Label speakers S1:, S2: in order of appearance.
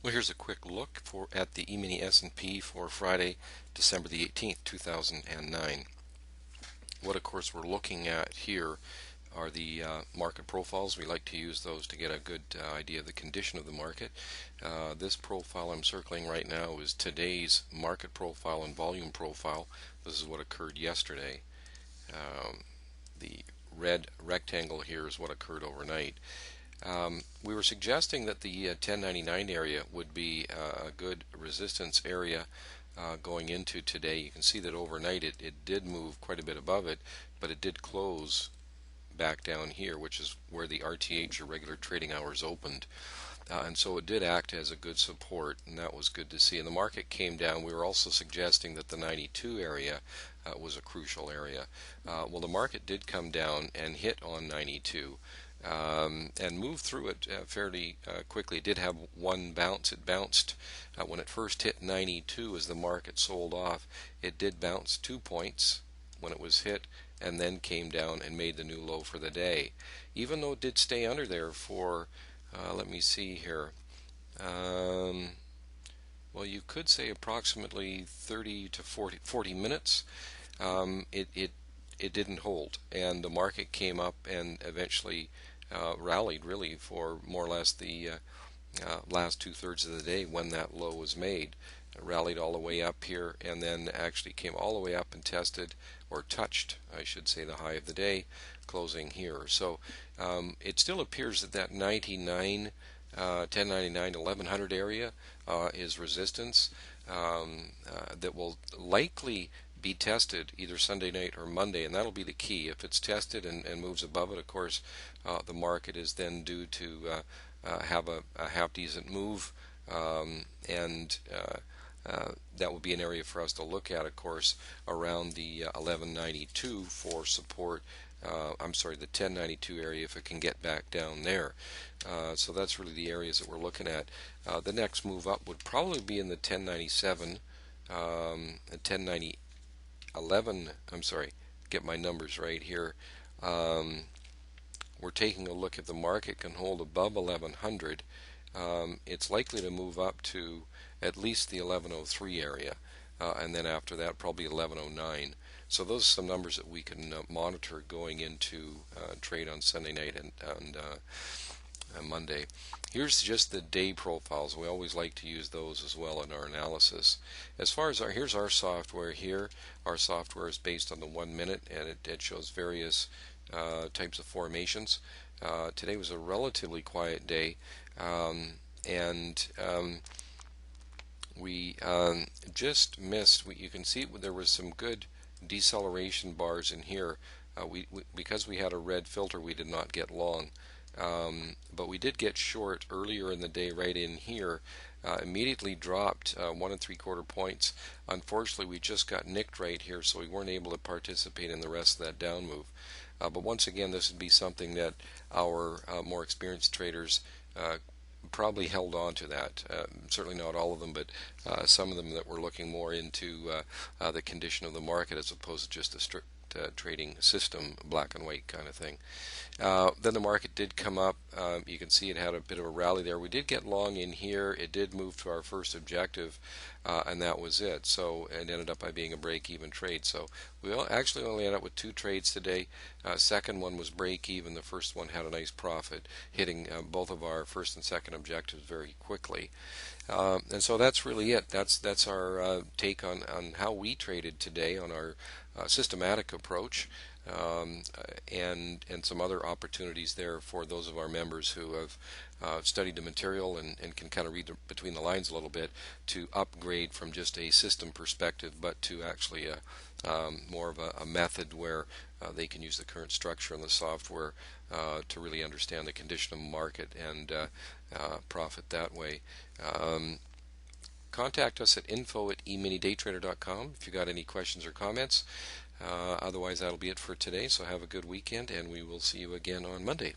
S1: Well, here's a quick look at the E-mini S&P for Friday, December the 18th, 2009. What, of course, we're looking at here are the market profiles. We like to use those to get a good idea of the condition of the market. This profile I'm circling right now is today's market profile and volume profile. This is what occurred yesterday. The red rectangle here is what occurred overnight. We were suggesting that the 1099 area would be a good resistance area going into today. You can see that overnight it did move quite a bit above it, but it did close back down here, which is where the RTH, or regular trading hours, opened. And so it did act as a good support, and that was good to see. And the market came down. We were also suggesting that the 92 area was a crucial area. Well, the market did come down and hit on 92. And moved through it fairly quickly. It did have one bounce. It bounced when it first hit 92 as the market sold off. It did bounce 2 points when it was hit, and then came down and made the new low for the day. Even though it did stay under there for, let me see here, well, you could say approximately 30 to 40 minutes. It didn't hold, and the market came up and eventually rallied really for more or less the last 2/3 of the day when that low was made. It rallied all the way up here and then actually came all the way up and tested, or touched, I should say, the high of the day, closing here. So it still appears that that 99, 1099, 1100 area is resistance that will likely be tested either Sunday night or Monday, and that'll be the key. If it's tested and moves above it, of course, the market is then due to have a half decent move, and that will be an area for us to look at, of course, around the 1192 for support. I'm sorry, the 1092 area, if it can get back down there. So that's really the areas that we're looking at. The next move up would probably be in the 1097, 1090. 11, I'm sorry, get my numbers right here. We're taking a look if the market can hold above 1100. It's likely to move up to at least the 1103 area, and then after that probably 1109. So those are some numbers that we can monitor going into trade on Sunday night and Monday. Here's just the day profiles. We always like to use those as well in our analysis. As far as here's our software here. Our software is based on the 1 minute, and it shows various types of formations. Today was a relatively quiet day, and we just missed. You can see there was some good deceleration bars in here. Because we had a red filter, we did not get long. But we did get short earlier in the day right in here. Immediately dropped 1 3/4 points. Unfortunately, we just got nicked right here, so we weren't able to participate in the rest of that down move. But once again, this would be something that our more experienced traders probably held on to that. Certainly not all of them, but some of them that were looking more into the condition of the market as opposed to just a strict trading system, black and white kind of thing. Then the market did come up. You can see it had a bit of a rally there. We did get long in here. It did move to our first objective, and that was it. So it ended up by being a break-even trade. So we actually only ended up with 2 trades today. Second one was break-even. The first one had a nice profit, hitting both of our first and second objectives very quickly. And so that's really it. That's our take on how we traded today on our systematic approach, and some other opportunities there for those of our members who have studied the material and can kind of read between the lines a little bit, to upgrade from just a system perspective, but to actually more of a method where they can use the current structure in the software to really understand the condition of the market and profit that way. Contact us at info@eMiniDayTrader.com if you got any questions or comments. Otherwise, that'll be it for today. So have a good weekend, and we will see you again on Monday.